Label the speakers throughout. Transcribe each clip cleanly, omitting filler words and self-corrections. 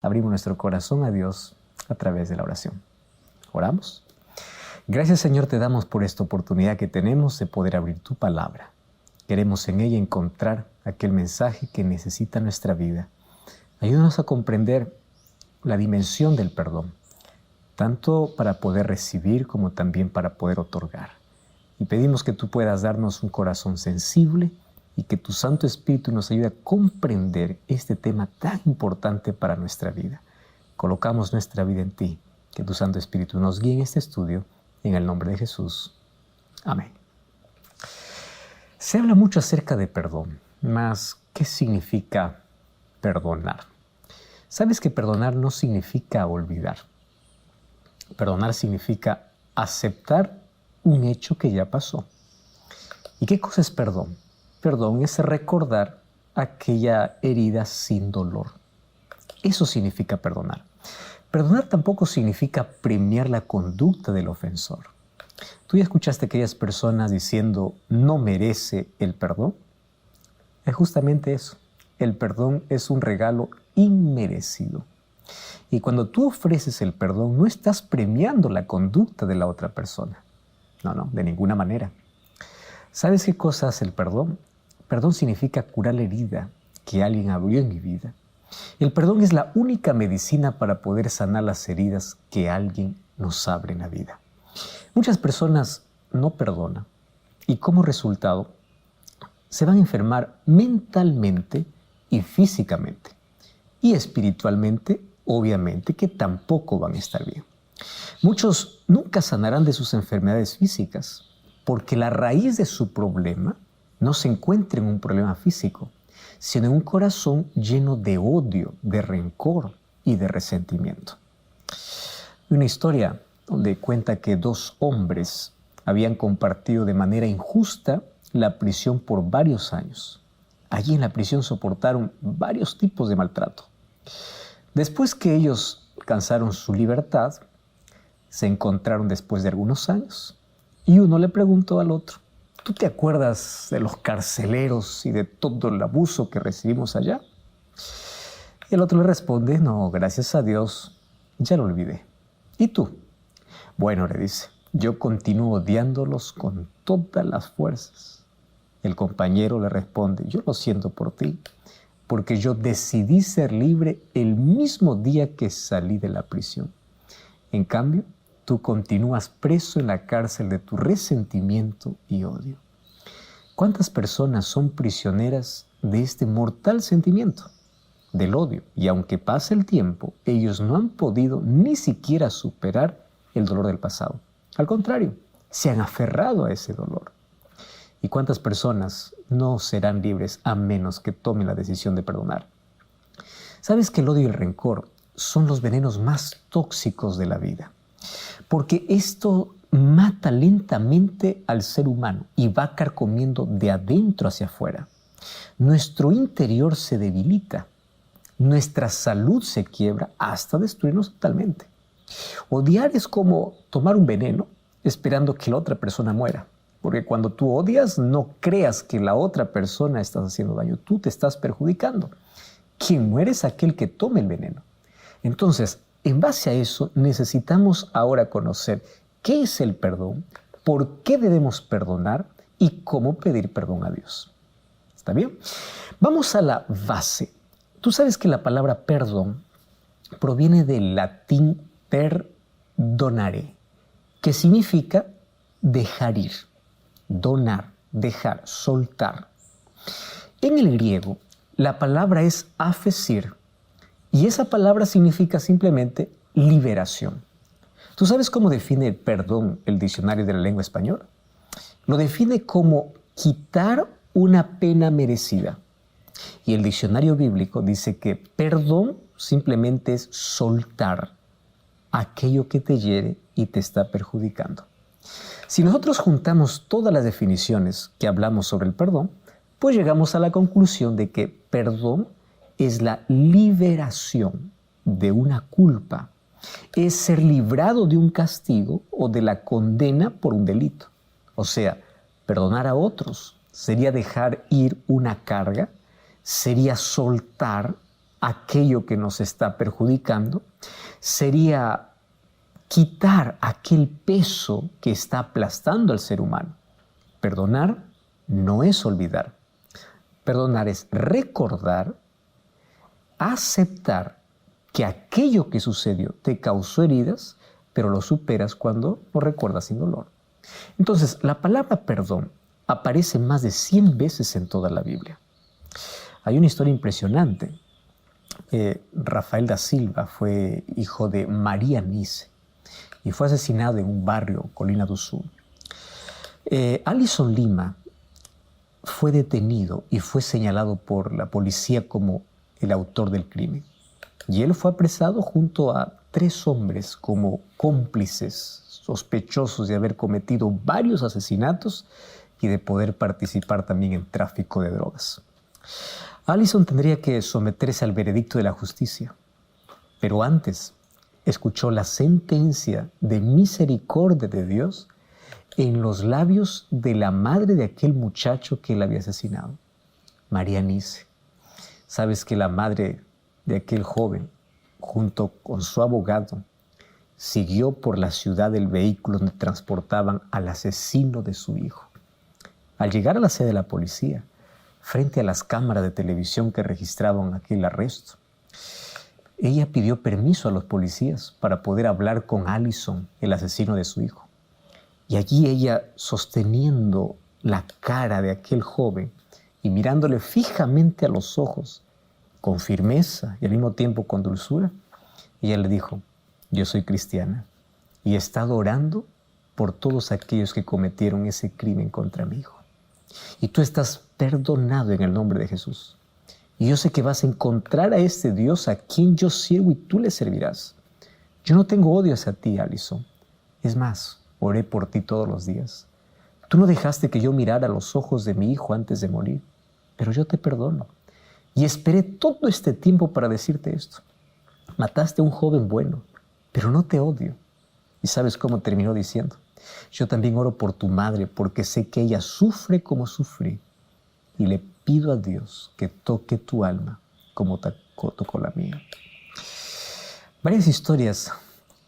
Speaker 1: abrimos nuestro corazón a Dios a través de la oración. ¿Oramos? Gracias, Señor, te damos por esta oportunidad que tenemos de poder abrir tu palabra. Queremos en ella encontrar aquel mensaje que necesita nuestra vida. Ayúdanos a comprender la dimensión del perdón, tanto para poder recibir como también para poder otorgar. Y pedimos que tú puedas darnos un corazón sensible y que tu Santo Espíritu nos ayude a comprender este tema tan importante para nuestra vida. Colocamos nuestra vida en ti. Que tu Santo Espíritu nos guíe en este estudio, en el nombre de Jesús. Amén. Se habla mucho acerca de perdón, mas ¿qué significa perdonar? ¿Sabes que perdonar no significa olvidar? Perdonar significa aceptar un hecho que ya pasó. ¿Y qué cosa es perdón? Perdón es recordar aquella herida sin dolor. Eso significa perdonar. Perdonar tampoco significa premiar la conducta del ofensor. ¿Tú ya escuchaste a aquellas personas diciendo no merece el perdón? Es justamente eso. El perdón es un regalo inmerecido. Y cuando tú ofreces el perdón, no estás premiando la conducta de la otra persona. No, de ninguna manera. ¿Sabes qué cosa hace el perdón? Perdón significa curar la herida que alguien abrió en mi vida. El perdón es la única medicina para poder sanar las heridas que alguien nos abre en la vida. Muchas personas no perdonan y como resultado se van a enfermar mentalmente y físicamente. Y espiritualmente, obviamente, que tampoco van a estar bien. Muchos nunca sanarán de sus enfermedades físicas porque la raíz de su problema no se encuentra en un problema físico, sino en un corazón lleno de odio, de rencor y de resentimiento. Hay una historia donde cuenta que dos hombres habían compartido de manera injusta la prisión por varios años. Allí en la prisión soportaron varios tipos de maltrato. Después que ellos alcanzaron su libertad, se encontraron después de algunos años y uno le preguntó al otro: ¿tú te acuerdas de los carceleros y de todo el abuso que recibimos allá? Y el otro le responde: no, gracias a Dios, ya lo olvidé. ¿Y tú? Bueno, le dice, yo continúo odiándolos con todas las fuerzas. El compañero le responde: yo lo siento por ti, porque yo decidí ser libre el mismo día que salí de la prisión. En cambio, tú continúas preso en la cárcel de tu resentimiento y odio. ¿Cuántas personas son prisioneras de este mortal sentimiento, del odio? Y aunque pase el tiempo, ellos no han podido ni siquiera superar el dolor del pasado. Al contrario, se han aferrado a ese dolor. ¿Y cuántas personas no serán libres a menos que tomen la decisión de perdonar? ¿Sabes que el odio y el rencor son los venenos más tóxicos de la vida? Porque esto mata lentamente al ser humano y va carcomiendo de adentro hacia afuera. Nuestro interior se debilita, nuestra salud se quiebra hasta destruirnos totalmente. Odiar es como tomar un veneno esperando que la otra persona muera. Porque cuando tú odias, no creas que la otra persona está haciendo daño, tú te estás perjudicando. Quien muere es aquel que toma el veneno. Entonces, en base a eso, necesitamos ahora conocer qué es el perdón, por qué debemos perdonar y cómo pedir perdón a Dios. ¿Está bien? Vamos a la base. Tú sabes que la palabra perdón proviene del latín perdonare, que significa dejar ir, donar, dejar, soltar. En el griego, la palabra es afesir, y esa palabra significa simplemente liberación. ¿Tú sabes cómo define perdón el diccionario de la lengua española? Lo define como quitar una pena merecida. Y el diccionario bíblico dice que perdón simplemente es soltar aquello que te hiere y te está perjudicando. Si nosotros juntamos todas las definiciones que hablamos sobre el perdón, pues llegamos a la conclusión de que perdón es la liberación de una culpa, es ser librado de un castigo o de la condena por un delito. O sea, perdonar a otros sería dejar ir una carga, sería soltar aquello que nos está perjudicando, sería quitar aquel peso que está aplastando al ser humano. Perdonar no es olvidar. Perdonar es recordar, aceptar que aquello que sucedió te causó heridas, pero lo superas cuando lo recuerdas sin dolor. Entonces, la palabra perdón aparece más de 100 veces en toda la Biblia. Hay una historia impresionante. Rafael da Silva fue hijo de María Nice y fue asesinado en un barrio, Colina do Sul. Alison Lima fue detenido y fue señalado por la policía como el autor del crimen. Y él fue apresado junto a 3 hombres como cómplices, sospechosos de haber cometido varios asesinatos y de poder participar también en tráfico de drogas. Alison tendría que someterse al veredicto de la justicia, pero antes escuchó la sentencia de misericordia de Dios en los labios de la madre de aquel muchacho que él había asesinado, María Nice. Sabes que la madre de aquel joven, junto con su abogado, siguió por la ciudad del vehículo donde transportaban al asesino de su hijo. Al llegar a la sede de la policía, frente a las cámaras de televisión que registraban aquel arresto, ella pidió permiso a los policías para poder hablar con Alison, el asesino de su hijo. Y allí ella, sosteniendo la cara de aquel joven y mirándole fijamente a los ojos, con firmeza y al mismo tiempo con dulzura, ella le dijo: yo soy cristiana y he estado orando por todos aquellos que cometieron ese crimen contra mi hijo. Y tú estás perdonado en el nombre de Jesús. Y yo sé que vas a encontrar a este Dios a quien yo sirvo y tú le servirás. Yo no tengo odio hacia ti, Alison. Es más, oré por ti todos los días. Tú no dejaste que yo mirara a los ojos de mi hijo antes de morir, pero yo te perdono. Y esperé todo este tiempo para decirte esto. Mataste a un joven bueno, pero no te odio. ¿Y sabes cómo terminó diciendo? Yo también oro por tu madre porque sé que ella sufre como sufrí. Y le pido a Dios que toque tu alma como tocó la mía. Varias historias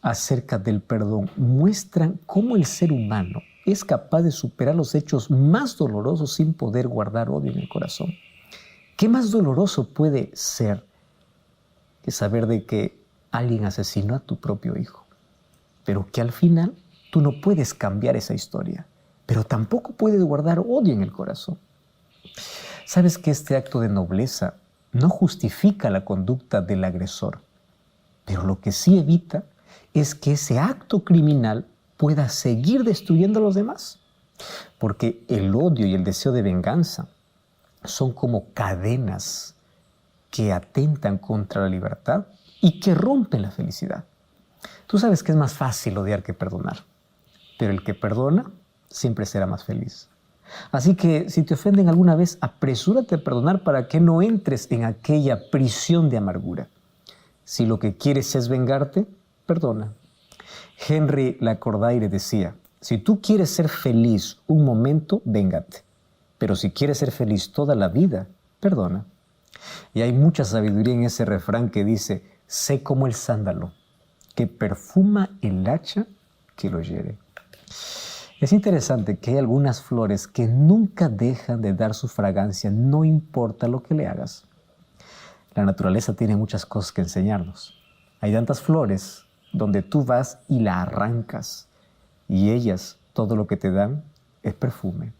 Speaker 1: acerca del perdón muestran cómo el ser humano es capaz de superar los hechos más dolorosos sin poder guardar odio en el corazón. ¿Qué más doloroso puede ser que saber de que alguien asesinó a tu propio hijo? Pero que al final tú no puedes cambiar esa historia, pero tampoco puedes guardar odio en el corazón. Sabes que este acto de nobleza no justifica la conducta del agresor, pero lo que sí evita es que ese acto criminal pueda seguir destruyendo a los demás. Porque el odio y el deseo de venganza son como cadenas que atentan contra la libertad y que rompen la felicidad. Tú sabes que es más fácil odiar que perdonar, pero el que perdona siempre será más feliz. Así que si te ofenden alguna vez, apresúrate a perdonar para que no entres en aquella prisión de amargura. Si lo que quieres es vengarte, perdona. Henry Lacordaire decía: si tú quieres ser feliz un momento, véngate. Pero si quieres ser feliz toda la vida, perdona. Y hay mucha sabiduría en ese refrán que dice: sé como el sándalo, que perfuma el hacha que lo hiere. Es interesante que hay algunas flores que nunca dejan de dar su fragancia, no importa lo que le hagas. La naturaleza tiene muchas cosas que enseñarnos. Hay tantas flores donde tú vas y la arrancas, y ellas, todo lo que te dan es perfume.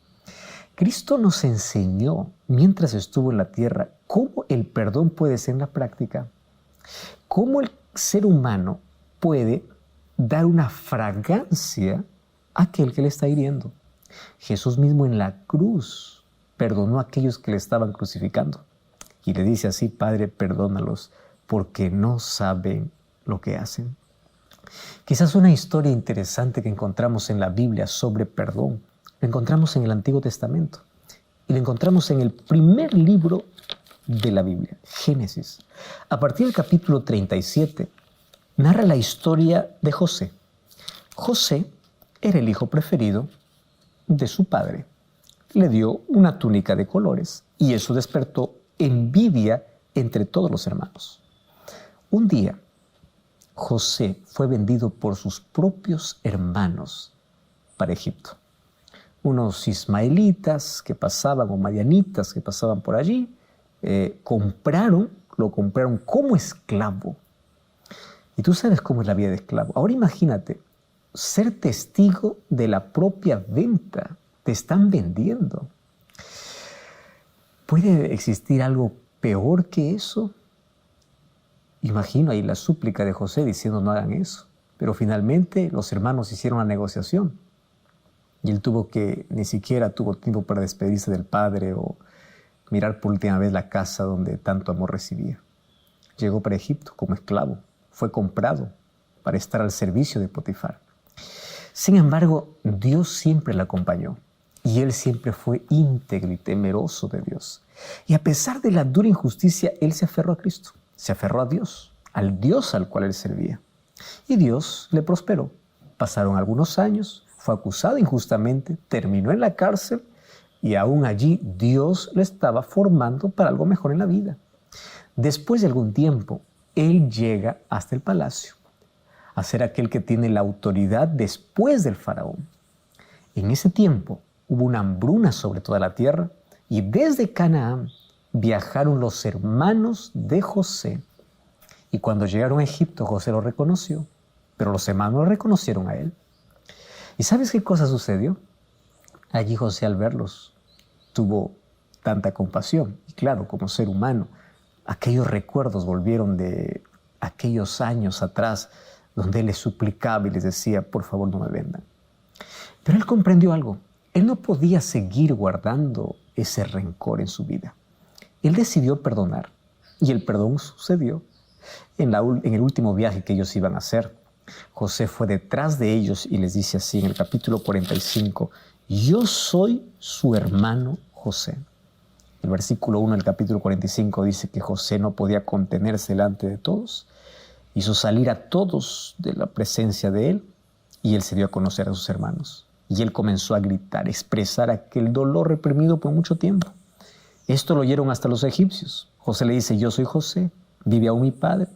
Speaker 1: Cristo nos enseñó, mientras estuvo en la tierra, cómo el perdón puede ser en la práctica. Cómo el ser humano puede dar una fragancia a aquel que le está hiriendo. Jesús mismo en la cruz perdonó a aquellos que le estaban crucificando. Y le dice así: Padre, perdónalos, porque no saben lo que hacen. Quizás una historia interesante que encontramos en la Biblia sobre perdón, lo encontramos en el Antiguo Testamento. Y lo encontramos en el primer libro de la Biblia, Génesis. A partir del capítulo 37, narra la historia de José. José era el hijo preferido de su padre. Le dio una túnica de colores y eso despertó envidia entre todos los hermanos. Un día, José fue vendido por sus propios hermanos para Egipto. Unos ismaelitas que pasaban, o madianitas que pasaban por allí, lo compraron como esclavo. Y tú sabes cómo es la vida de esclavo. Ahora imagínate, ser testigo de la propia venta. Te están vendiendo. ¿Puede existir algo peor que eso? Imagino ahí la súplica de José diciendo no hagan eso. Pero finalmente los hermanos hicieron la negociación. Y él ni siquiera tuvo tiempo para despedirse del padre o mirar por última vez la casa donde tanto amor recibía. Llegó para Egipto como esclavo. Fue comprado para estar al servicio de Potifar. Sin embargo, Dios siempre le acompañó. Y él siempre fue íntegro y temeroso de Dios. Y a pesar de la dura injusticia, él se aferró a Cristo. Se aferró a Dios, al Dios al cual él servía. Y Dios le prosperó. Pasaron algunos años, fue acusado injustamente, terminó en la cárcel y aún allí Dios le estaba formando para algo mejor en la vida. Después de algún tiempo, él llega hasta el palacio a ser aquel que tiene la autoridad después del faraón. En ese tiempo hubo una hambruna sobre toda la tierra y desde Canaán viajaron los hermanos de José. Y cuando llegaron a Egipto, José lo reconoció, pero los hermanos lo reconocieron a él. ¿Y sabes qué cosa sucedió? Allí José, al verlos, tuvo tanta compasión. Y claro, como ser humano, aquellos recuerdos volvieron de aquellos años atrás donde él les suplicaba y les decía, por favor no me vendan. Pero él comprendió algo. Él no podía seguir guardando ese rencor en su vida. Él decidió perdonar y el perdón sucedió. En el último viaje que ellos iban a hacer, José fue detrás de ellos y les dice así en el capítulo 45, yo soy su hermano José. El versículo 1 del capítulo 45 dice que José no podía contenerse delante de todos, hizo salir a todos de la presencia de él y él se dio a conocer a sus hermanos. Y él comenzó a gritar, expresar aquel dolor reprimido por mucho tiempo. Esto lo oyeron hasta los egipcios. José le dice, yo soy José, vive aún mi padre.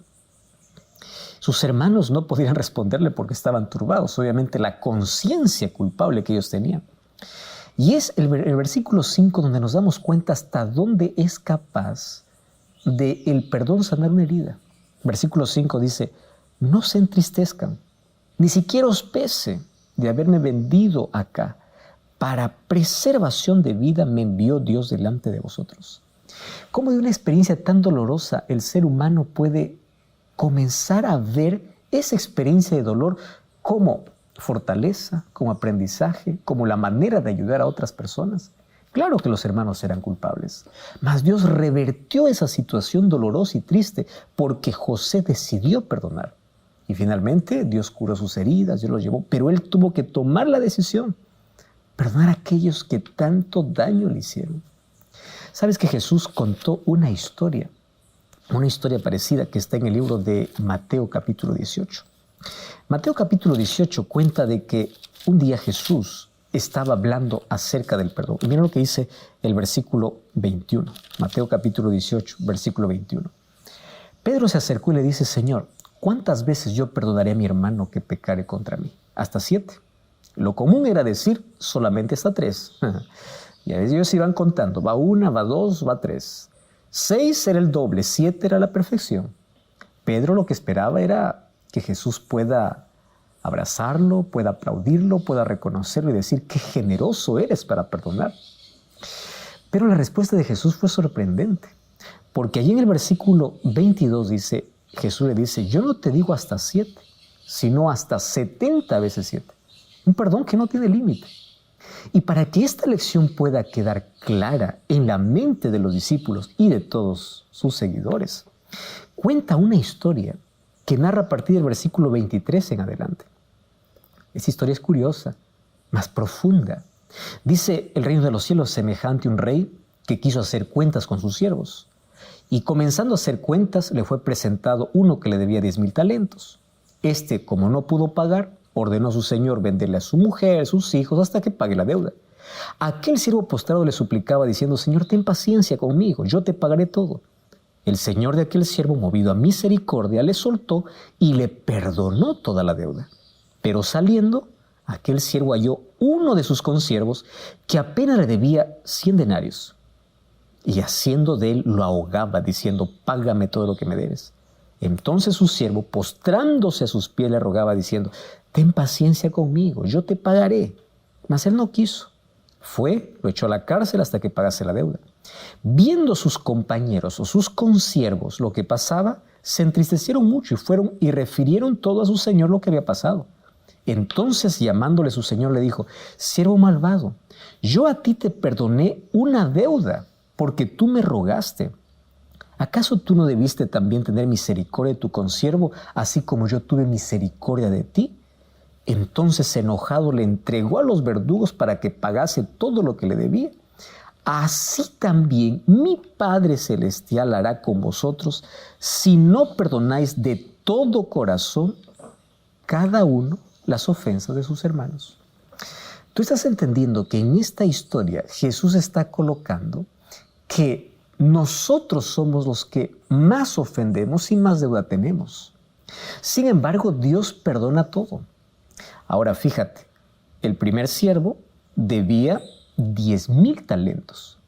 Speaker 1: Sus hermanos no podían responderle porque estaban turbados, obviamente la conciencia culpable que ellos tenían. Y es el versículo 5 donde nos damos cuenta hasta dónde es capaz de el perdón sanar una herida. Versículo 5 dice, no se entristezcan, ni siquiera os pese de haberme vendido acá. Para preservación de vida me envió Dios delante de vosotros. ¿Cómo de una experiencia tan dolorosa el ser humano puede comenzar a ver esa experiencia de dolor como fortaleza, como aprendizaje, como la manera de ayudar a otras personas? Claro que los hermanos eran culpables, mas Dios revertió esa situación dolorosa y triste porque José decidió perdonar. Y finalmente Dios curó sus heridas, Dios los llevó, pero él tuvo que tomar la decisión, perdonar a aquellos que tanto daño le hicieron. ¿Sabes que Jesús contó una historia parecida que está en el libro de Mateo capítulo 18? Mateo capítulo 18 cuenta de que un día Jesús estaba hablando acerca del perdón. Y mira lo que dice el versículo 21. Mateo capítulo 18, versículo 21. Pedro se acercó y le dice, Señor, ¿cuántas veces yo perdonaré a mi hermano que pecare contra mí? Hasta 7. Lo común era decir solamente hasta 3. Y a veces ellos iban contando, va 1, va 2, va 3. 6 era el doble, 7 era la perfección. Pedro lo que esperaba era que Jesús pueda abrazarlo, pueda aplaudirlo, pueda reconocerlo y decir qué generoso eres para perdonar. Pero la respuesta de Jesús fue sorprendente, porque allí en el versículo 22 dice, Jesús le dice, yo no te digo hasta 7, sino hasta 70 veces 7. Un perdón que no tiene límite. Y para que esta lección pueda quedar clara en la mente de los discípulos y de todos sus seguidores, cuenta una historia que narra a partir del versículo 23 en adelante. Esa historia es curiosa, más profunda. Dice, el reino de los cielos semejante a un rey que quiso hacer cuentas con sus siervos. Y comenzando a hacer cuentas, le fue presentado uno que le debía 10,000 talentos. Este, como no pudo pagar, ordenó a su señor venderle a su mujer, sus hijos, hasta que pague la deuda. Aquel siervo postrado le suplicaba diciendo, Señor, ten paciencia conmigo, yo te pagaré todo. El señor de aquel siervo, movido a misericordia, le soltó y le perdonó toda la deuda. Pero saliendo, aquel siervo halló uno de sus consiervos que apenas le debía 100 denarios. Y haciendo de él lo ahogaba, diciendo: págame todo lo que me debes. Entonces su siervo, postrándose a sus pies, le rogaba, diciendo: ten paciencia conmigo, yo te pagaré. Mas él no quiso. Fue, lo echó a la cárcel hasta que pagase la deuda. Viendo sus compañeros o sus consiervos lo que pasaba, se entristecieron mucho y fueron y refirieron todo a su señor lo que había pasado. Entonces, llamándole su señor, le dijo: siervo malvado, yo a ti te perdoné una deuda porque tú me rogaste. ¿Acaso tú no debiste también tener misericordia de tu consiervo, así como yo tuve misericordia de ti? Entonces, enojado, le entregó a los verdugos para que pagase todo lo que le debía. Así también mi Padre Celestial hará con vosotros si no perdonáis de todo corazón cada uno las ofensas de sus hermanos. Tú estás entendiendo que en esta historia Jesús está colocando que nosotros somos los que más ofendemos y más deuda tenemos. Sin embargo, Dios perdona todo. Ahora fíjate, el primer siervo debía 10,000 talentos.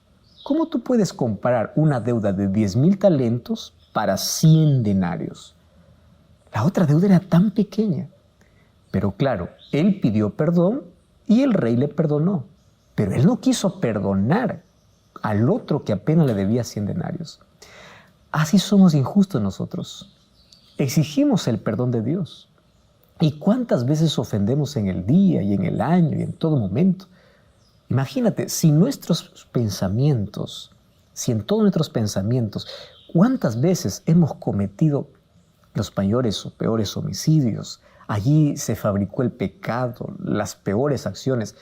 Speaker 1: ¿Cómo tú puedes comparar una deuda de 10,000 talentos para 100 denarios? La otra deuda era tan pequeña. Pero claro, él pidió perdón y el rey le perdonó. Pero él no quiso perdonar al otro que apenas le debía 100 denarios. Así somos injustos nosotros. Exigimos el perdón de Dios. ¿Y cuántas veces ofendemos en el día y en el año y en todo momento? Imagínate, si en todos nuestros pensamientos, ¿cuántas veces hemos cometido los mayores o peores homicidios? Allí se fabricó el pecado, las peores acciones.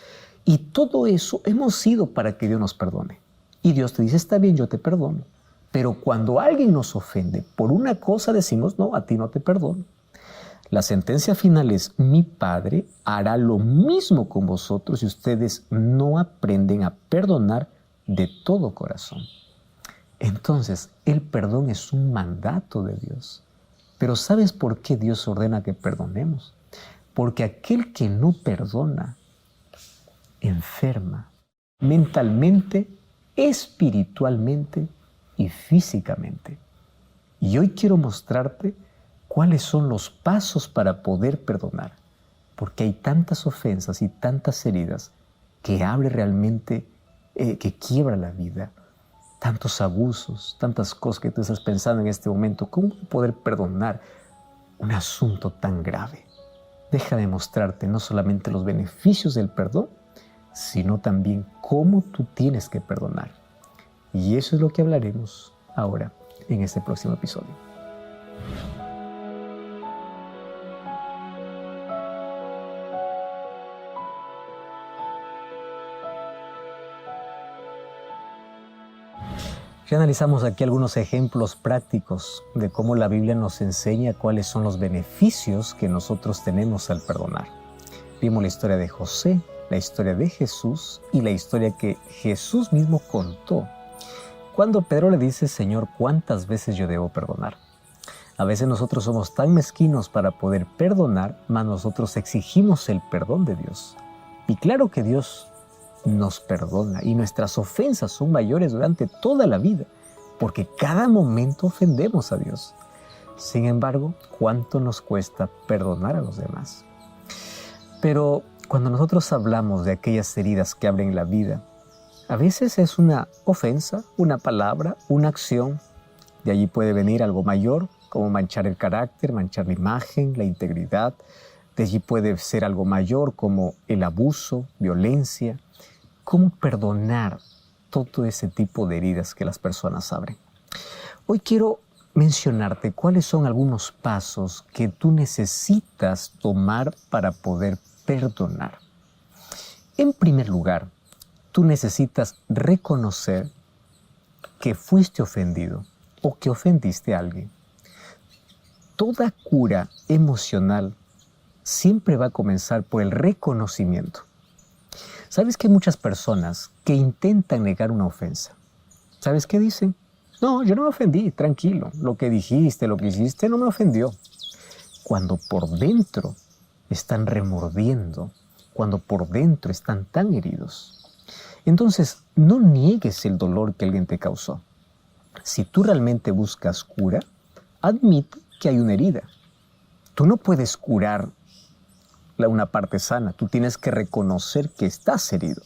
Speaker 1: Y todo eso hemos sido para que Dios nos perdone. Y Dios te dice: está bien, yo te perdono. Pero cuando alguien nos ofende por una cosa, decimos: no, a ti no te perdono. La sentencia final es: mi Padre hará lo mismo con vosotros si ustedes no aprenden a perdonar de todo corazón. Entonces, el perdón es un mandato de Dios. Pero ¿sabes por qué Dios ordena que perdonemos? Porque aquel que no perdona enferma mentalmente, espiritualmente y físicamente. Y hoy quiero mostrarte cuáles son los pasos para poder perdonar, porque hay tantas ofensas y tantas heridas que abre realmente, que quiebra la vida, tantos abusos, tantas cosas que tú estás pensando en este momento. ¿Cómo poder perdonar un asunto tan grave? Déjame mostrarte no solamente los beneficios del perdón, sino también cómo tú tienes que perdonar. Y eso es lo que hablaremos ahora en este próximo episodio. Ya analizamos aquí algunos ejemplos prácticos de cómo la Biblia nos enseña cuáles son los beneficios que nosotros tenemos al perdonar. Vimos la historia de José, la historia de Jesús y la historia que Jesús mismo contó. Cuando Pedro le dice: Señor, ¿cuántas veces yo debo perdonar? A veces nosotros somos tan mezquinos para poder perdonar, mas nosotros exigimos el perdón de Dios. Y claro que Dios nos perdona y nuestras ofensas son mayores durante toda la vida, porque cada momento ofendemos a Dios. Sin embargo, ¿cuánto nos cuesta perdonar a los demás? Pero cuando nosotros hablamos de aquellas heridas que abren la vida, a veces es una ofensa, una palabra, una acción. De allí puede venir algo mayor, como manchar el carácter, manchar la imagen, la integridad. De allí puede ser algo mayor, como el abuso, violencia. ¿Cómo perdonar todo ese tipo de heridas que las personas abren? Hoy quiero mencionarte cuáles son algunos pasos que tú necesitas tomar para poder perdonar. En primer lugar, tú necesitas reconocer que fuiste ofendido o que ofendiste a alguien. Toda cura emocional siempre va a comenzar por el reconocimiento. ¿Sabes que hay muchas personas que intentan negar una ofensa? ¿Sabes qué dicen? No, yo no me ofendí, tranquilo. Lo que dijiste, lo que hiciste no me ofendió. Cuando por dentro están remordiendo, cuando por dentro están tan heridos. Entonces, no niegues el dolor que alguien te causó. Si tú realmente buscas cura, admite que hay una herida. Tú no puedes curar una parte sana, tú tienes que reconocer que estás herido.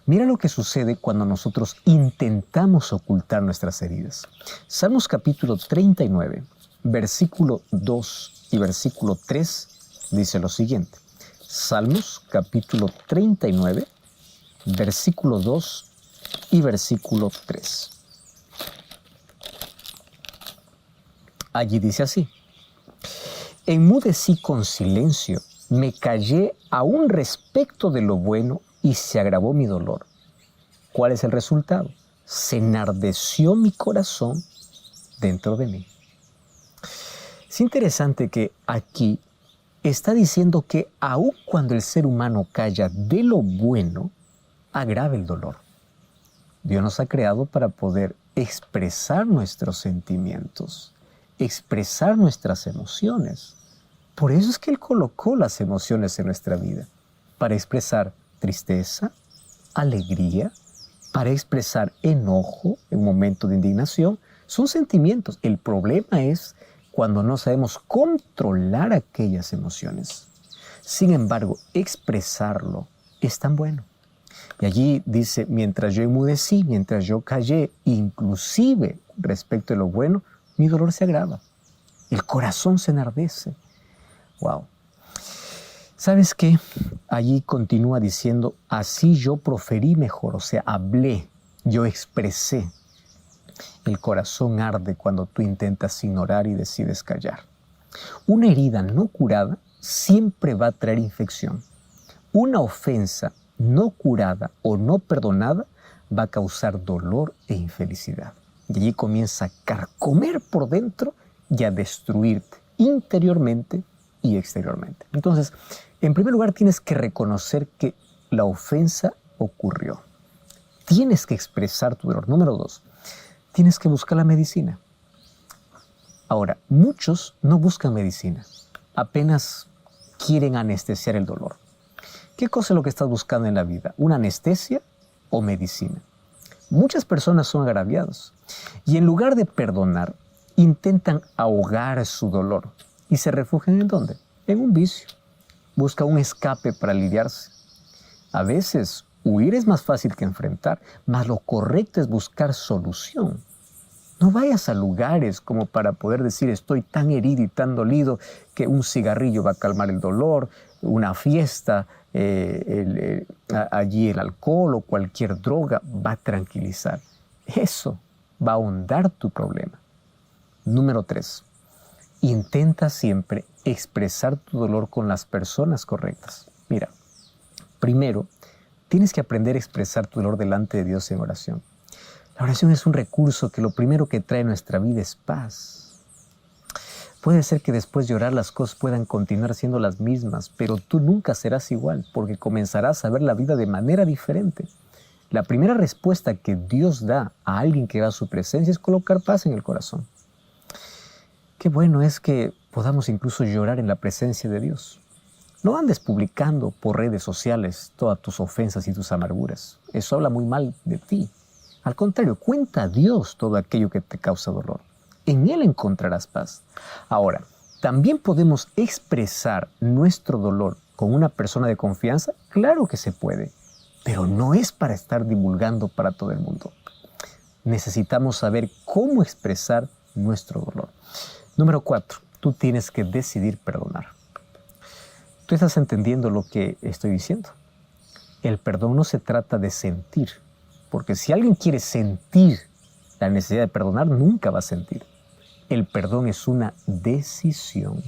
Speaker 1: Mira lo que sucede cuando nosotros intentamos ocultar nuestras heridas. Salmos capítulo 39, versículo 2 y versículo 3 dice lo siguiente. Salmos capítulo 39, versículo 2 y versículo 3. Allí dice así: enmudecí con silencio, me callé aún respecto de lo bueno y se agravó mi dolor. ¿Cuál es el resultado? Se enardeció mi corazón dentro de mí. Es interesante que aquí está diciendo que aun cuando el ser humano calla de lo bueno, agrava el dolor. Dios nos ha creado para poder expresar nuestros sentimientos, expresar nuestras emociones. Por eso es que Él colocó las emociones en nuestra vida, para expresar tristeza, alegría, para expresar enojo en un momento de indignación. Son sentimientos. El problema es cuando no sabemos controlar aquellas emociones. Sin embargo, expresarlo es tan bueno. Y allí dice, mientras yo enmudecí, mientras yo callé, inclusive respecto de lo bueno, mi dolor se agrava. El corazón se enardece. Wow. ¿Sabes qué? Allí continúa diciendo, así yo proferí mejor, o sea, hablé, yo expresé. El corazón arde cuando tú intentas ignorar y decides callar. Una herida no curada siempre va a traer infección. Una ofensa no curada o no perdonada va a causar dolor e infelicidad. Y allí comienza a carcomer por dentro y a destruirte interiormente y exteriormente. Entonces, en primer lugar, tienes que reconocer que la ofensa ocurrió. Tienes que expresar tu dolor. Número 2, tienes que buscar la medicina. Ahora, muchos no buscan medicina. Apenas quieren anestesiar el dolor. ¿Qué cosa es lo que estás buscando en la vida? ¿Una anestesia o medicina? Muchas personas son agraviados y en lugar de perdonar, intentan ahogar su dolor y se refugian ¿en dónde? En un vicio. Busca un escape para aliviarse. A veces, huir es más fácil que enfrentar, mas lo correcto es buscar solución. No vayas a lugares como para poder decir estoy tan herido y tan dolido que un cigarrillo va a calmar el dolor, una fiesta, allí el alcohol o cualquier droga va a tranquilizar. Eso va a ahondar tu problema. Número 3, intenta siempre expresar tu dolor con las personas correctas. Mira, primero, tienes que aprender a expresar tu dolor delante de Dios en oración. La oración es un recurso que lo primero que trae a nuestra vida es paz. Puede ser que después de orar las cosas puedan continuar siendo las mismas, pero tú nunca serás igual porque comenzarás a ver la vida de manera diferente. La primera respuesta que Dios da a alguien que va a su presencia es colocar paz en el corazón. Qué bueno es que podamos incluso llorar en la presencia de Dios. No andes publicando por redes sociales todas tus ofensas y tus amarguras. Eso habla muy mal de ti. Al contrario, cuenta a Dios todo aquello que te causa dolor. En Él encontrarás paz. Ahora, ¿también podemos expresar nuestro dolor con una persona de confianza? Claro que se puede, pero no es para estar divulgando para todo el mundo. Necesitamos saber cómo expresar nuestro dolor. Número 4, tú tienes que decidir perdonar. ¿Tú estás entendiendo lo que estoy diciendo? El perdón no se trata de sentir, porque si alguien quiere sentir la necesidad de perdonar, nunca va a sentir. El perdón es una decisión.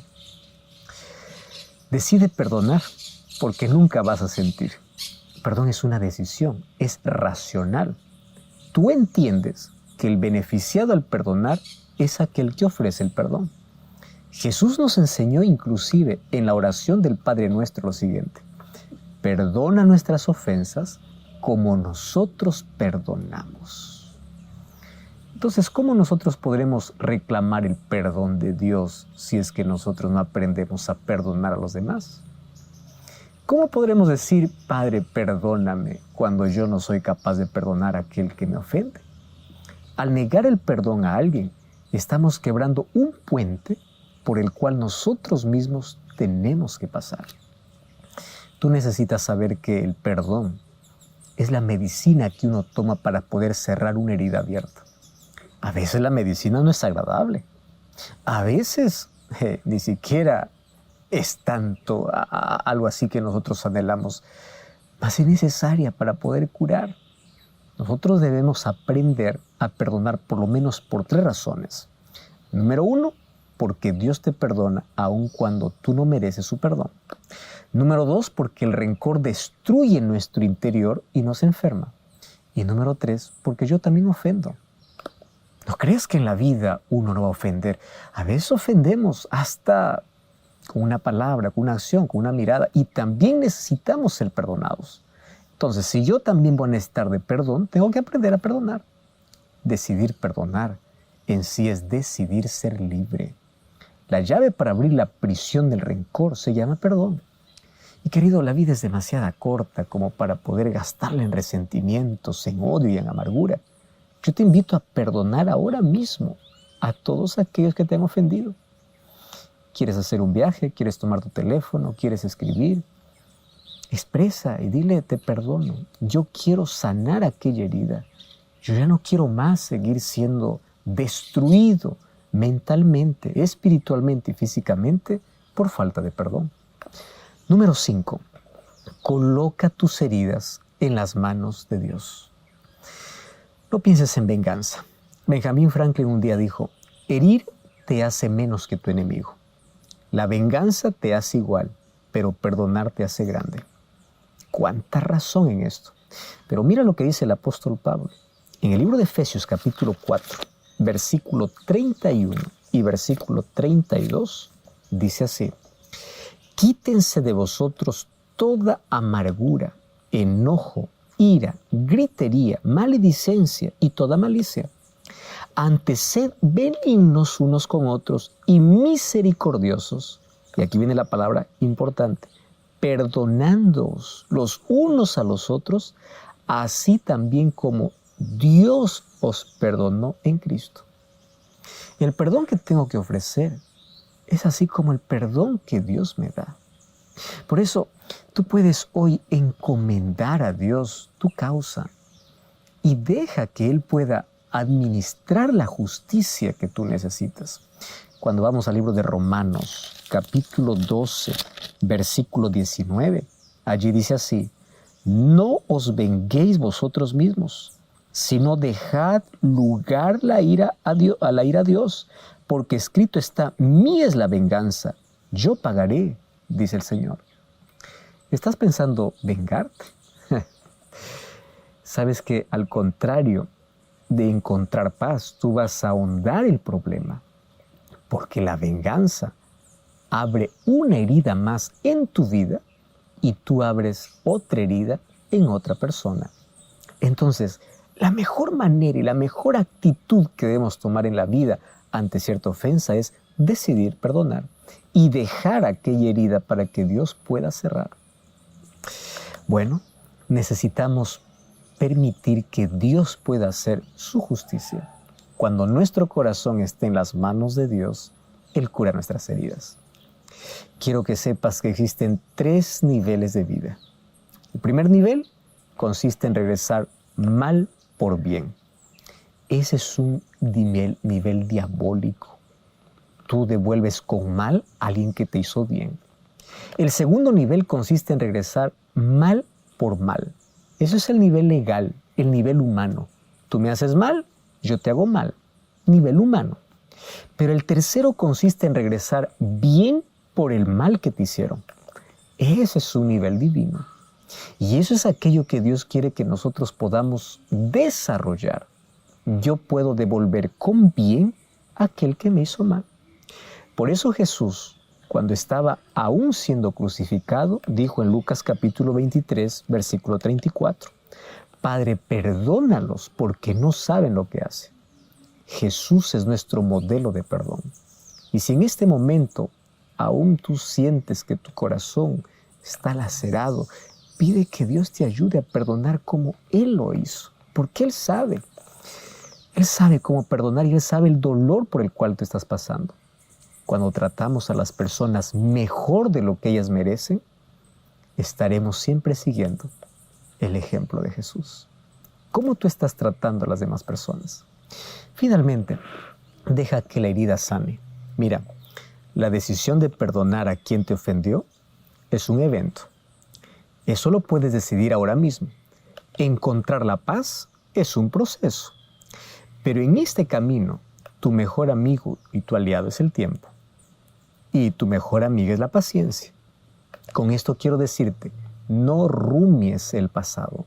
Speaker 1: Decide perdonar porque nunca vas a sentir. El perdón es una decisión, es racional. Tú entiendes que el beneficiado al perdonar es aquel que ofrece el perdón. Jesús nos enseñó inclusive en la oración del Padre Nuestro lo siguiente: perdona nuestras ofensas como nosotros perdonamos. Entonces, ¿cómo nosotros podremos reclamar el perdón de Dios si es que nosotros no aprendemos a perdonar a los demás? ¿Cómo podremos decir, Padre, perdóname, cuando yo no soy capaz de perdonar a aquel que me ofende? Al negar el perdón a alguien, estamos quebrando un puente por el cual nosotros mismos tenemos que pasar. Tú necesitas saber que el perdón es la medicina que uno toma para poder cerrar una herida abierta. A veces la medicina no es agradable. A veces ni siquiera es tanto algo así que nosotros anhelamos, mas es necesaria para poder curar. Nosotros debemos aprender a perdonar por lo menos por 3 razones. Número 1, porque Dios te perdona aun cuando tú no mereces su perdón. Número 2, porque el rencor destruye nuestro interior y nos enferma. Y número 3, porque yo también ofendo. No creas que en la vida uno no va a ofender. A veces ofendemos hasta con una palabra, con una acción, con una mirada. Y también necesitamos ser perdonados. Entonces, si yo también voy a necesitar de perdón, tengo que aprender a perdonar. Decidir perdonar en sí es decidir ser libre. La llave para abrir la prisión del rencor se llama perdón. Y querido, la vida es demasiado corta como para poder gastarla en resentimientos, en odio y en amargura. Yo te invito a perdonar ahora mismo a todos aquellos que te han ofendido. ¿Quieres hacer un viaje? ¿Quieres tomar tu teléfono? ¿Quieres escribir? Expresa y dile, te perdono. Yo quiero sanar aquella herida. Yo ya no quiero más seguir siendo destruido mentalmente, espiritualmente y físicamente por falta de perdón. Número 5. Coloca tus heridas en las manos de Dios. No pienses en venganza. Benjamin Franklin un día dijo, herir te hace menos que tu enemigo. La venganza te hace igual, pero perdonar te hace grande. ¿Cuánta razón en esto? Pero mira lo que dice el apóstol Pablo. En el libro de Efesios capítulo 4, versículo 31 y versículo 32, dice así. Quítense de vosotros toda amargura, enojo, ira, gritería, maledicencia y toda malicia. Antes sed benignos unos con otros y misericordiosos. Y aquí viene la palabra importante. Perdonándoos los unos a los otros, así también como Dios os perdonó en Cristo. El perdón que tengo que ofrecer es así como el perdón que Dios me da. Por eso, tú puedes hoy encomendar a Dios tu causa y deja que Él pueda administrar la justicia que tú necesitas. Cuando vamos al libro de Romanos, capítulo 12, versículo 19, allí dice así, no os venguéis vosotros mismos, sino dejad lugar a la ira a Dios, porque escrito está, mía es la venganza, yo pagaré, dice el Señor. ¿Estás pensando vengarte? Sabes que al contrario de encontrar paz, tú vas a ahondar el problema, porque la venganza abre una herida más en tu vida y tú abres otra herida en otra persona. Entonces, la mejor manera y la mejor actitud que debemos tomar en la vida ante cierta ofensa es decidir perdonar y dejar aquella herida para que Dios pueda cerrar. Bueno, necesitamos permitir que Dios pueda hacer su justicia. Cuando nuestro corazón esté en las manos de Dios, Él cura nuestras heridas. Quiero que sepas que existen 3 niveles de vida. El primer nivel consiste en regresar mal por bien. Ese es un nivel diabólico. Tú devuelves con mal a alguien que te hizo bien. El segundo nivel consiste en regresar mal por mal. Eso es el nivel legal, el nivel humano. Tú me haces mal, yo te hago mal. Nivel humano. Pero el tercero consiste en regresar bien por el mal que te hicieron. Ese es un nivel divino. Y eso es aquello que Dios quiere que nosotros podamos desarrollar. Yo puedo devolver con bien a aquel que me hizo mal. Por eso Jesús, cuando estaba aún siendo crucificado, dijo en Lucas capítulo 23, versículo 34, Padre, perdónalos porque no saben lo que hacen. Jesús es nuestro modelo de perdón. Y si en este momento aún tú sientes que tu corazón está lacerado, pide que Dios te ayude a perdonar como Él lo hizo, porque Él sabe. Él sabe cómo perdonar y Él sabe el dolor por el cual tú estás pasando. Cuando tratamos a las personas mejor de lo que ellas merecen, estaremos siempre siguiendo el ejemplo de Jesús. ¿Cómo tú estás tratando a las demás personas? Finalmente, deja que la herida sane. Mira, la decisión de perdonar a quien te ofendió es un evento. Eso lo puedes decidir ahora mismo. Encontrar la paz es un proceso. Pero en este camino, tu mejor amigo y tu aliado es el tiempo. Y tu mejor amiga es la paciencia. Con esto quiero decirte, no rumies el pasado.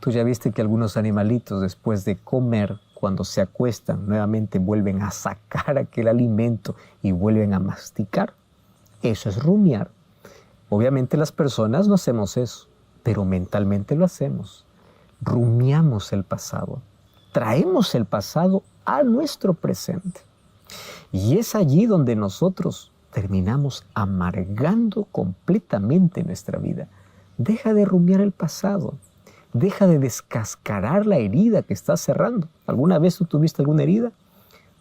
Speaker 1: Tú ya viste que algunos animalitos después de comer, cuando se acuestan, nuevamente vuelven a sacar aquel alimento y vuelven a masticar. Eso es rumiar. Obviamente las personas no hacemos eso, pero mentalmente lo hacemos. Rumiamos el pasado. Traemos el pasado a nuestro presente. Y es allí donde nosotros terminamos amargando completamente nuestra vida. Deja de rumiar el pasado. Deja de descascarar la herida que estás cerrando. ¿Alguna vez tú tuviste alguna herida?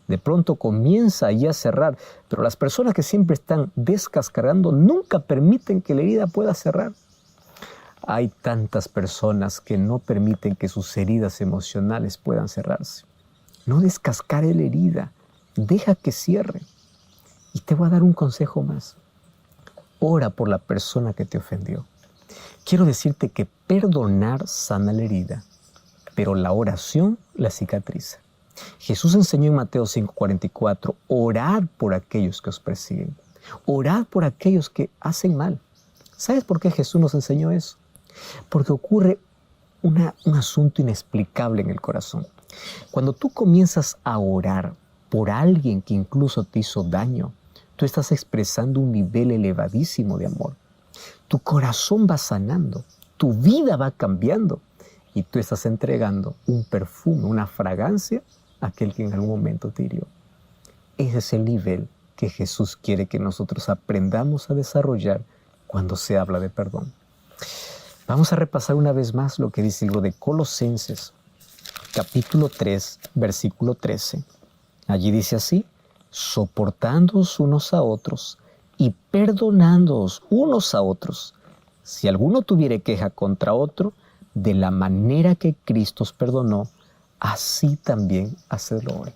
Speaker 1: De pronto comienza ya a cerrar, pero las personas que siempre están descascarando nunca permiten que la herida pueda cerrar. Hay tantas personas que no permiten que sus heridas emocionales puedan cerrarse. No descascare la herida, deja que cierre. Y te voy a dar un consejo más. Ora por la persona que te ofendió. Quiero decirte que perdonar sana la herida, pero la oración la cicatriza. Jesús enseñó en Mateo 5:44, orad por aquellos que os persiguen. Orad por aquellos que hacen mal. ¿Sabes por qué Jesús nos enseñó eso? Porque ocurre un asunto inexplicable en el corazón. Cuando tú comienzas a orar por alguien que incluso te hizo daño, tú estás expresando un nivel elevadísimo de amor. Tu corazón va sanando, tu vida va cambiando y tú estás entregando un perfume, una fragancia a aquel que en algún momento te hirió. Ese es el nivel que Jesús quiere que nosotros aprendamos a desarrollar cuando se habla de perdón. Vamos a repasar una vez más lo que dice el libro de Colosenses, capítulo 3, versículo 13. Allí dice así, soportándoos unos a otros y perdonándoos unos a otros, si alguno tuviere queja contra otro, de la manera que Cristo os perdonó, así también hacedlo hoy.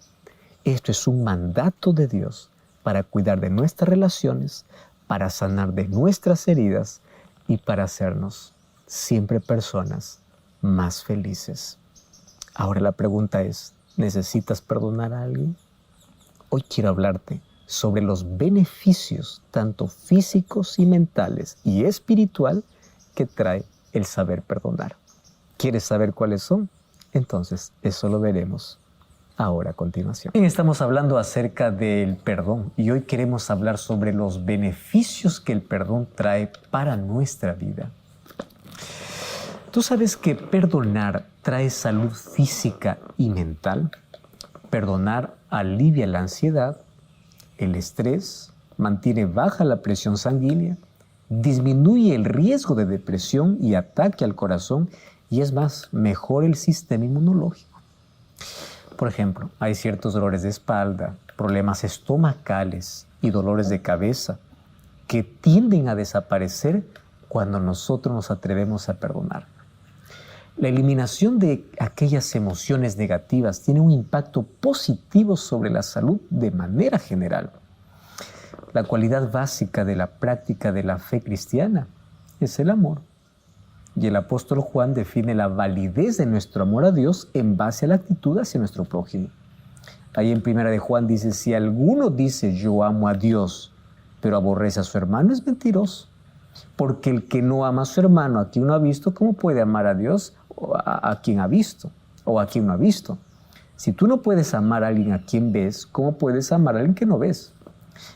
Speaker 1: Esto es un mandato de Dios para cuidar de nuestras relaciones, para sanar de nuestras heridas y para hacernos siempre personas más felices. Ahora la pregunta es, ¿necesitas perdonar a alguien? Hoy quiero hablarte sobre los beneficios, tanto físicos y mentales y espiritual, que trae el saber perdonar. ¿Quieres saber cuáles son? Entonces, eso lo veremos ahora a continuación. Estamos hablando acerca del perdón y hoy queremos hablar sobre los beneficios que el perdón trae para nuestra vida. ¿Tú sabes que perdonar trae salud física y mental? Perdonar alivia la ansiedad, el estrés, mantiene baja la presión sanguínea, disminuye el riesgo de depresión y ataque al corazón y es más, mejora el sistema inmunológico. Por ejemplo, hay ciertos dolores de espalda, problemas estomacales y dolores de cabeza que tienden a desaparecer cuando nosotros nos atrevemos a perdonar. La eliminación de aquellas emociones negativas tiene un impacto positivo sobre la salud de manera general. La cualidad básica de la práctica de la fe cristiana es el amor. Y el apóstol Juan define la validez de nuestro amor a Dios en base a la actitud hacia nuestro prójimo. Ahí en 1 de Juan dice, si alguno dice yo amo a Dios, pero aborrece a su hermano, es mentiroso. Porque el que no ama a su hermano a quien no ha visto, ¿cómo puede amar a Dios a quien ha visto o a quien no ha visto? Si tú no puedes amar a alguien a quien ves, ¿cómo puedes amar a alguien que no ves?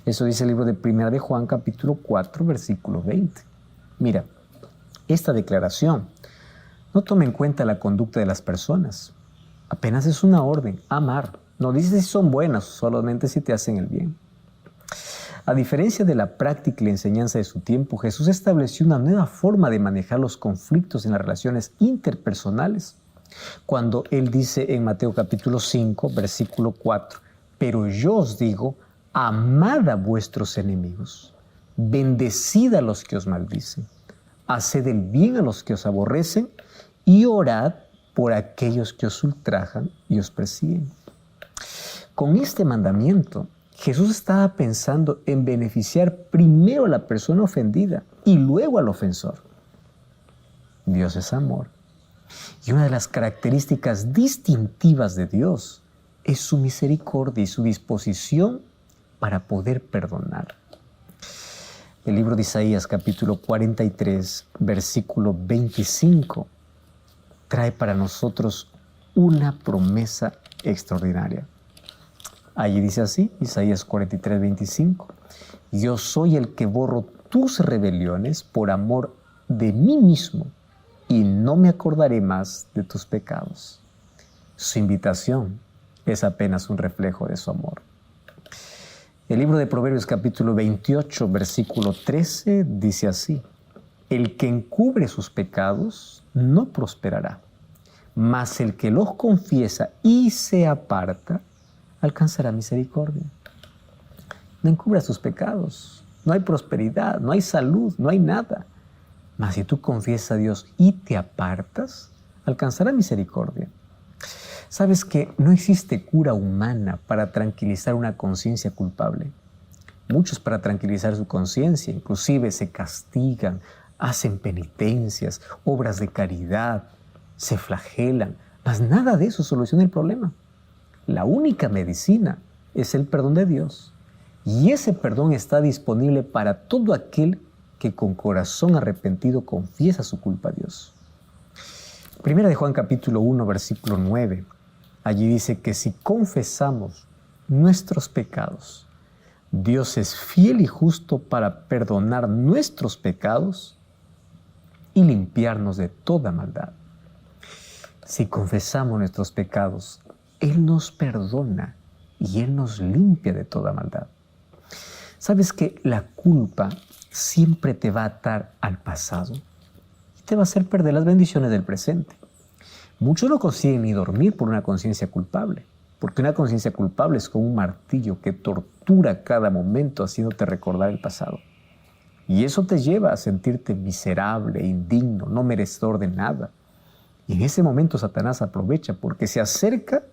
Speaker 1: Eso dice el libro de 1 de Juan, capítulo 4, versículo 20. Mira, esta declaración no toma en cuenta la conducta de las personas, Apenas es una orden, amar. No dice si son buenas, solamente si te hacen el bien. A diferencia de la práctica y la enseñanza de su tiempo, Jesús estableció una nueva forma de manejar los conflictos en las relaciones interpersonales. Cuando Él dice en Mateo capítulo 5, versículo 4, pero yo os digo, amad a vuestros enemigos, bendecid a los que os maldicen, haced el bien a los que os aborrecen y orad por aquellos que os ultrajan y os persiguen. Con este mandamiento, Jesús estaba pensando en beneficiar primero a la persona ofendida y luego al ofensor. Dios es amor. Y una de las características distintivas de Dios es su misericordia y su disposición para poder perdonar. El libro de Isaías, capítulo 43, versículo 25, trae para nosotros una promesa extraordinaria. Allí dice así, Isaías 43, 25, yo soy el que borro tus rebeliones por amor de mí mismo y no me acordaré más de tus pecados. Su invitación es apenas un reflejo de su amor. El libro de Proverbios capítulo 28, versículo 13 dice así, el que encubre sus pecados no prosperará, mas el que los confiesa y se aparta alcanzará misericordia. No encubras tus pecados, no hay prosperidad, no hay salud, no hay nada. Mas si tú confiesas a Dios y te apartas, alcanzará misericordia. ¿Sabes que no existe cura humana para tranquilizar una conciencia culpable? Muchos para tranquilizar su conciencia inclusive se castigan, hacen penitencias, obras de caridad, se flagelan, mas nada de eso soluciona el problema. La única medicina es el perdón de Dios. Y ese perdón está disponible para todo aquel que con corazón arrepentido confiesa su culpa a Dios. Primera de Juan capítulo 1, versículo 9. Allí dice que si confesamos nuestros pecados, Dios es fiel y justo para perdonar nuestros pecados y limpiarnos de toda maldad. Si confesamos nuestros pecados, Él nos perdona y Él nos limpia de toda maldad. ¿Sabes que la culpa siempre te va a atar al pasado y te va a hacer perder las bendiciones del presente? Muchos no consiguen ni dormir por una conciencia culpable, porque una conciencia culpable es como un martillo que tortura cada momento haciéndote recordar el pasado. Y eso te lleva a sentirte miserable, indigno, no merecedor de nada. Y en ese momento Satanás aprovecha porque se acerca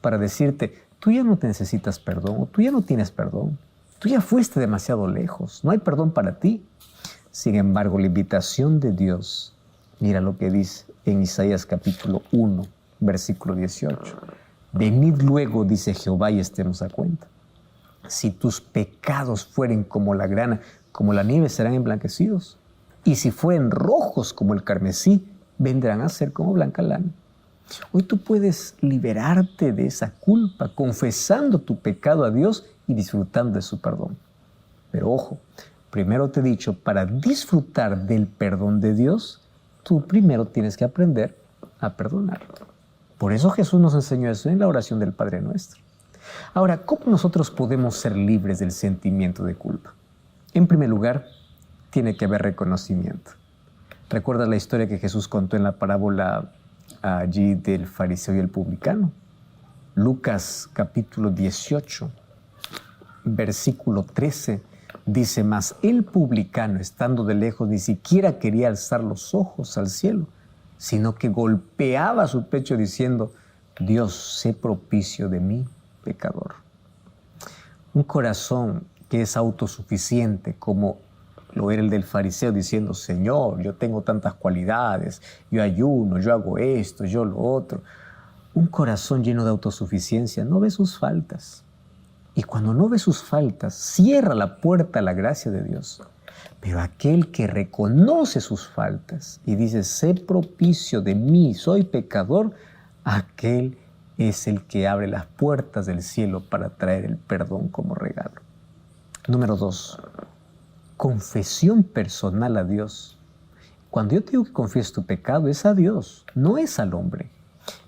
Speaker 1: para decirte, tú ya no te necesitas perdón, o tú ya no tienes perdón, tú ya fuiste demasiado lejos, no hay perdón para ti. Sin embargo, la invitación de Dios, mira lo que dice en Isaías capítulo 1, versículo 18. Venid luego, dice Jehová, y estemos a cuenta. Si tus pecados fueren como la grana, como la nieve serán emblanquecidos. Y si fueren rojos como el carmesí, vendrán a ser como blanca lana. Hoy tú puedes liberarte de esa culpa confesando tu pecado a Dios y disfrutando de su perdón. Pero ojo, primero te he dicho, para disfrutar del perdón de Dios, tú primero tienes que aprender a perdonar. Por eso Jesús nos enseñó eso en la oración del Padre Nuestro. Ahora, ¿cómo nosotros podemos ser libres del sentimiento de culpa? En primer lugar, tiene que haber reconocimiento. ¿Recuerdas la historia que Jesús contó en la parábola allí del fariseo y el publicano? Lucas capítulo 18, versículo 13, dice, mas el publicano, estando de lejos, ni siquiera quería alzar los ojos al cielo, sino que golpeaba su pecho diciendo, Dios, sé propicio de mí, pecador. Un corazón que es autosuficiente, como lo era el del fariseo, diciendo, Señor, yo tengo tantas cualidades, yo ayuno, yo hago esto, yo lo otro. Un corazón lleno de autosuficiencia no ve sus faltas. Y cuando no ve sus faltas, cierra la puerta a la gracia de Dios. Pero aquel que reconoce sus faltas y dice, sé propicio de mí, soy pecador, aquel es el que abre las puertas del cielo para traer el perdón como regalo. Número 2, confesión personal a Dios. Cuando yo te digo que confieses tu pecado, es a Dios, no es al hombre.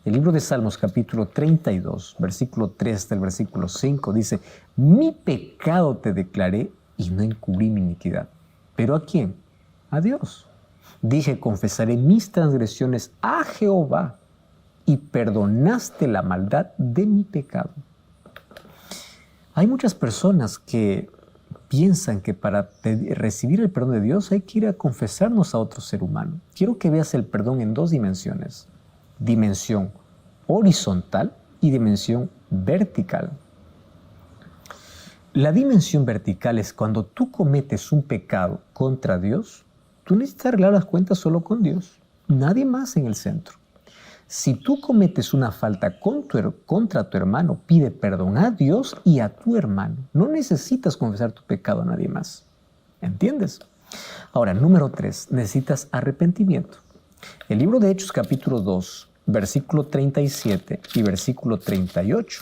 Speaker 1: El libro de Salmos, capítulo 32, versículo 3 del versículo 5, dice: mi pecado te declaré y no encubrí mi iniquidad. ¿Pero a quién? A Dios. Dije: confesaré mis transgresiones a Jehová, y perdonaste la maldad de mi pecado. Hay muchas personas que piensan que para recibir el perdón de Dios hay que ir a confesarnos a otro ser humano. Quiero que veas el perdón en dos dimensiones: dimensión horizontal y dimensión vertical. La dimensión vertical es cuando tú cometes un pecado contra Dios, tú necesitas arreglar las cuentas solo con Dios, nadie más en el centro. Si tú cometes una falta contra tu hermano, pide perdón a Dios y a tu hermano. No necesitas confesar tu pecado a nadie más. ¿Entiendes? Ahora, número 3, necesitas arrepentimiento. El libro de Hechos, capítulo 2, versículo 37 y versículo 38,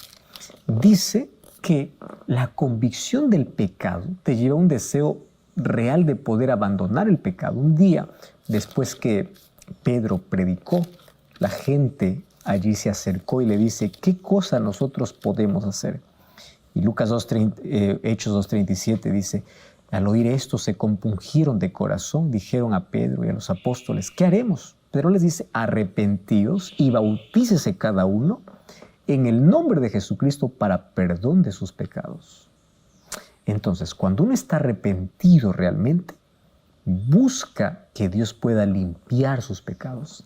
Speaker 1: dice que la convicción del pecado te lleva a un deseo real de poder abandonar el pecado. Un día, después que Pedro predicó, la gente allí se acercó y le dice: ¿qué cosa nosotros podemos hacer? Y Hechos 2:37 dice: al oír esto se compungieron de corazón, dijeron a Pedro y a los apóstoles: ¿qué haremos? Pedro les dice: arrepentíos y bautícese cada uno en el nombre de Jesucristo para perdón de sus pecados. Entonces, cuando uno está arrepentido realmente, busca que Dios pueda limpiar sus pecados.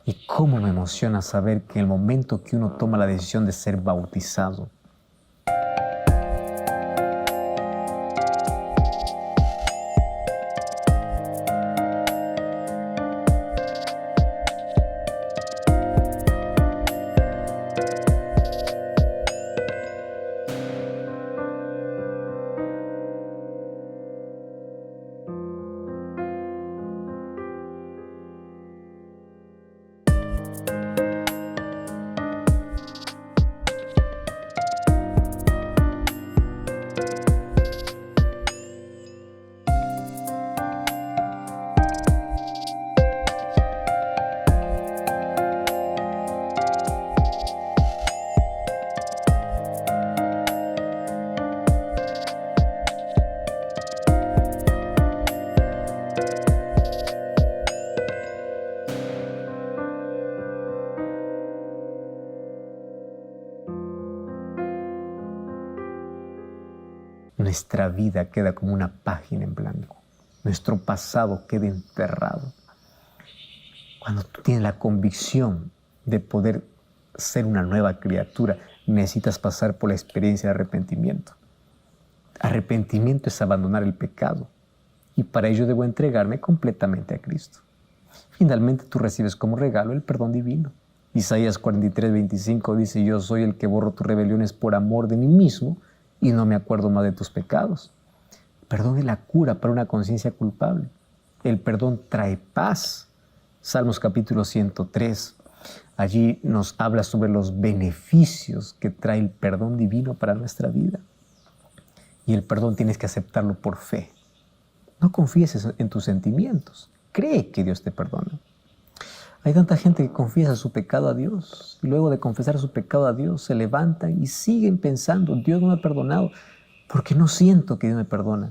Speaker 1: Y cómo me emociona saber que en el momento que uno toma la decisión de ser bautizado, nuestra vida queda como una página en blanco. Nuestro pasado queda enterrado. Cuando tú tienes la convicción de poder ser una nueva criatura, necesitas pasar por la experiencia de arrepentimiento. Arrepentimiento es abandonar el pecado, y para ello debo entregarme completamente a Cristo. Finalmente tú recibes como regalo el perdón divino. Isaías 43:25 dice: yo soy el que borro tus rebeliones por amor de mí mismo, y no me acuerdo más de tus pecados. El perdón es la cura para una conciencia culpable. El perdón trae paz. Salmos capítulo 103. Allí nos habla sobre los beneficios que trae el perdón divino para nuestra vida. Y el perdón tienes que aceptarlo por fe. No confíes en tus sentimientos. Cree que Dios te perdona. Hay tanta gente que confiesa su pecado a Dios y luego de confesar su pecado a Dios se levantan y siguen pensando: Dios no me ha perdonado porque no siento que Dios me perdona.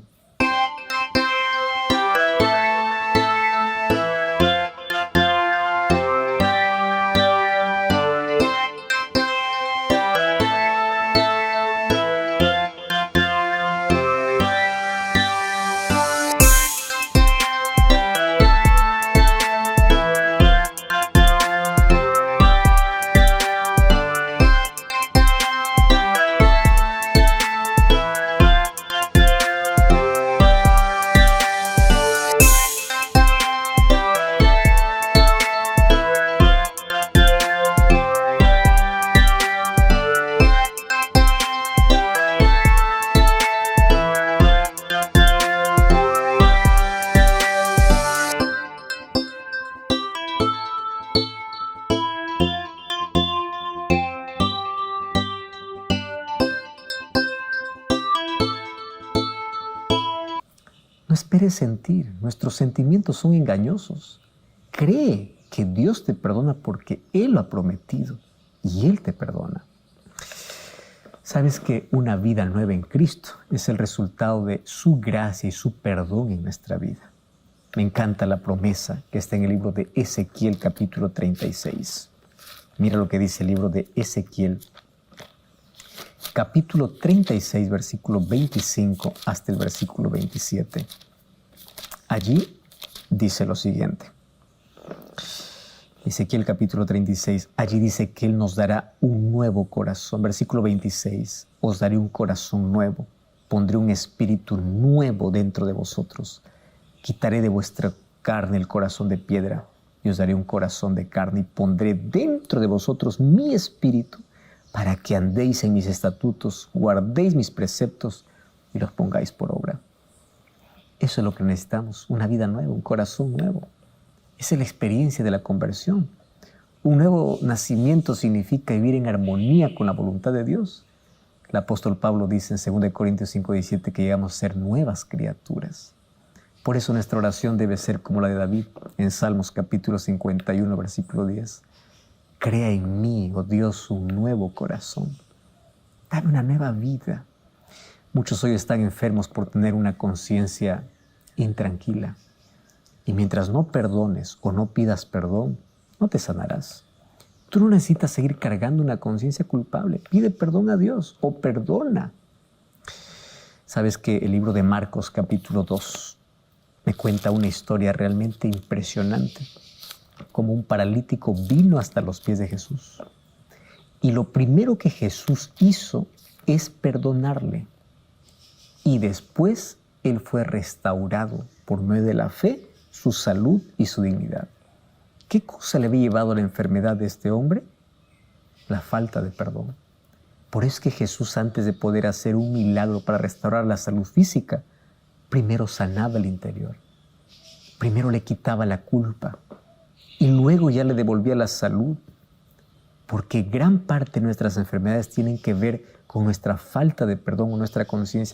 Speaker 1: No esperes sentir, nuestros sentimientos son engañosos. Cree que Dios te perdona porque Él lo ha prometido y Él te perdona. Sabes que una vida nueva en Cristo es el resultado de su gracia y su perdón en nuestra vida. Me encanta la promesa que está en el libro de Ezequiel capítulo 36. Mira lo que dice el libro de Ezequiel capítulo 36, versículo 25 hasta el versículo 27. Allí dice lo siguiente. Ezequiel capítulo 36, allí dice que Él nos dará un nuevo corazón. Versículo 26, os daré un corazón nuevo, pondré un espíritu nuevo dentro de vosotros. Quitaré de vuestra carne el corazón de piedra y os daré un corazón de carne y pondré dentro de vosotros mi espíritu para que andéis en mis estatutos, guardéis mis preceptos y los pongáis por obra. Eso es lo que necesitamos, una vida nueva, un corazón nuevo. Esa es la experiencia de la conversión. Un nuevo nacimiento significa vivir en armonía con la voluntad de Dios. El apóstol Pablo dice en 2 Corintios 5:17 que llegamos a ser nuevas criaturas. Por eso nuestra oración debe ser como la de David en Salmos capítulo 51, versículo 10. Crea en mí, oh Dios, un nuevo corazón. Dame una nueva vida. Muchos hoy están enfermos por tener una conciencia intranquila. Y mientras no perdones o no pidas perdón, no te sanarás. Tú no necesitas seguir cargando una conciencia culpable. Pide perdón a Dios o perdona. Sabes que el libro de Marcos capítulo 2 me cuenta una historia realmente impresionante. Como un paralítico vino hasta los pies de Jesús. Y lo primero que Jesús hizo es perdonarle. Y después él fue restaurado por medio de la fe, su salud y su dignidad. ¿Qué cosa le había llevado a la enfermedad de este hombre? La falta de perdón. Por eso es que Jesús, antes de poder hacer un milagro para restaurar la salud física, primero sanaba el interior. Primero le quitaba la culpa y luego ya le devolvía la salud. Porque gran parte de nuestras enfermedades tienen que ver con nuestra falta de perdón o nuestra conciencia